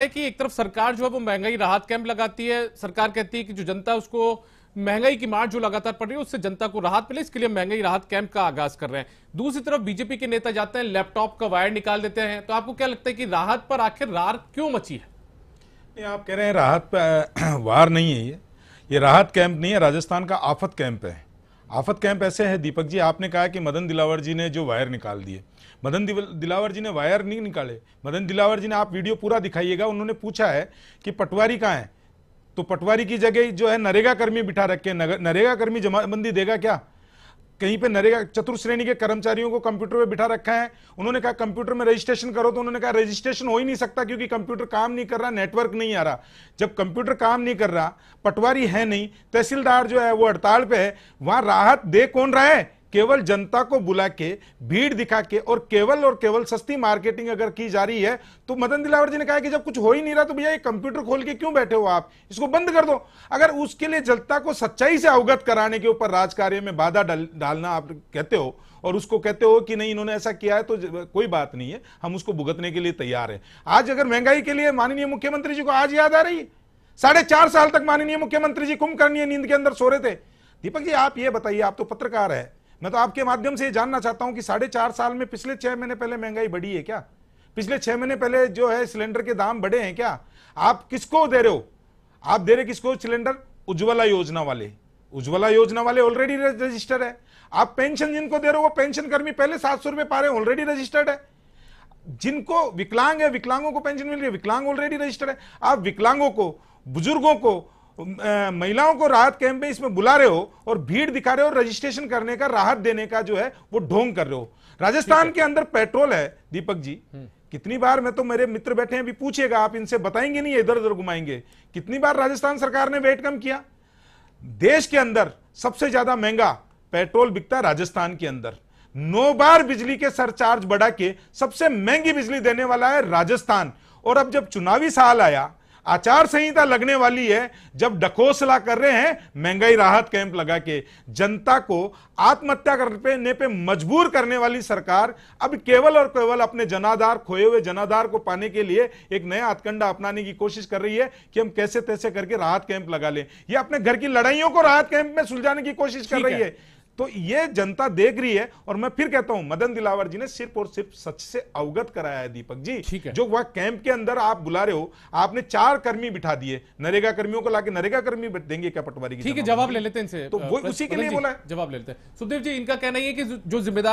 है कि एक तरफ सरकार जो है वो महंगाई राहत कैंप लगाती है। सरकार कहती है कि जो जनता है उसको महंगाई की मार जो लगातार पड़ रही है उससे जनता को राहत मिले, इसके लिए महंगाई राहत कैंप का आगाज कर रहे हैं। दूसरी तरफ बीजेपी के नेता जाते हैं, लैपटॉप का वायर निकाल देते हैं। तो आपको क्या लगता है कि राहत पर आखिर रार क्यों मची है? नहीं, आप कह रहे हैं राहत वार नहीं है। ये राहत कैंप नहीं है, राजस्थान का आफत कैंप है। आफत कैंप ऐसे है दीपक जी, आपने कहा कि मदन दिलावर जी ने जो वायर निकाल दिए। मदन दिलावर जी ने वायर नहीं निकाले। मदन दिलावर जी ने, आप वीडियो पूरा दिखाइएगा, उन्होंने पूछा है कि पटवारी कहाँ है, तो पटवारी की जगह जो है नरेगा कर्मी बिठा रखे हैं। नरेगा कर्मी जमाबंदी देगा क्या? कहीं पे नरेगा चतुर्थ श्रेणी के कर्मचारियों को कंप्यूटर पे बिठा रखा है। उन्होंने कहा कंप्यूटर में रजिस्ट्रेशन करो, तो उन्होंने कहा रजिस्ट्रेशन हो ही नहीं सकता क्योंकि कंप्यूटर काम नहीं कर रहा, नेटवर्क नहीं आ रहा। जब कंप्यूटर काम नहीं कर रहा, पटवारी है नहीं, तहसीलदार जो है वो हड़ताल पे है, वहां राहत दे कौन रहा है? केवल जनता को बुला के, भीड़ दिखा के और केवल सस्ती मार्केटिंग अगर की जा रही है। तो मदन दिलावर जी ने कहा कि जब कुछ हो ही नहीं रहा तो भैया ये कंप्यूटर खोल के क्यों बैठे हो आप, इसको बंद कर दो। अगर उसके लिए जनता को सच्चाई से अवगत कराने के ऊपर राजकार्य में बाधा डालना आप कहते हो और उसको कहते हो कि नहीं इन्होंने ऐसा किया है, तो कोई बात नहीं है, हम उसको भुगतने के लिए तैयार है। आज अगर महंगाई के लिए माननीय मुख्यमंत्री जी को आज याद आ रही है, 4.5 साल तक माननीय मुख्यमंत्री जी कुंभकर्णीय नींद के अंदर सो रहे थे। दीपक जी आप ये बताइए, आप तो पत्रकार है, मैं तो आपके माध्यम से ये जानना चाहता हूं कि 4.5 साल में पिछले 6 महीने पहले महंगाई बढ़ी है क्या? पिछले 6 महीने पहले जो है सिलेंडर के दाम बढ़े हैं क्या? आप किसको दे रहे हो? आप दे रहे किसको सिलेंडर? उज्ज्वला योजना वाले। उज्ज्वला योजना वाले ऑलरेडी रजिस्टर्ड है। आप पेंशन जिनको दे रहे हो वो पेंशन कर्मी पहले 700 रुपए पा रहे हैं, ऑलरेडी रजिस्टर्ड है। जिनको विकलांग है, विकलांगों को पेंशन मिल रही है, विकलांग ऑलरेडी रजिस्टर्ड है। आप विकलांगों को, बुजुर्गों को, महिलाओं को राहत कैंप में इसमें बुला रहे हो और भीड़ दिखा रहे हो, रजिस्ट्रेशन करने का, राहत देने का जो है वो ढोंग कर रहे हो। राजस्थान के अंदर पेट्रोल है दीपक जी, कितनी बार, मैं तो, मेरे मित्र बैठे हैं, अभी पूछिएगा आप इनसे, बताएंगे नहीं, इधर उधर घुमाएंगे। कितनी बार राजस्थान सरकार ने वेट कम किया? देश के अंदर सबसे ज्यादा महंगा पेट्रोल बिकता है राजस्थान के अंदर। 9 बार बिजली के सरचार्ज बढ़ा के सबसे महंगी बिजली देने वाला है राजस्थान। और अब जब चुनावी साल आया, आचार संहिता लगने वाली है, जब डकोसला कर रहे हैं महंगाई राहत कैंप लगा के, जनता को आत्महत्या करने पे मजबूर करने वाली सरकार अब केवल और केवल अपने जनाधार, खोए हुए जनाधार को पाने के लिए एक नया हथकंडा अपनाने की कोशिश कर रही है कि हम कैसे तैसे करके राहत कैंप लगा लें। ये अपने घर की लड़ाइयों को राहत कैंप में सुलझाने की कोशिश कर रही है। तो ये जनता देख रही है। और मैं फिर कहता हूं, मदन दिलावर जी ने सिर्फ और सिर्फ सच से अवगत कराया है दीपक जी। जो वह कैंप के अंदर आप बुला रहे हो, आपने 4 कर्मी बिठा दिए, नरेगा कर्मियों को लाके नरेगा कर्मी देंगे क्या पटवारी की? ठीक है, जवाब ले लेते हैं इनसे। तो वो उसी के लिए बोला है, जवाब ले लेते हैं। सुखदेव जी, इनका कहना है कि जो जिम्मेदार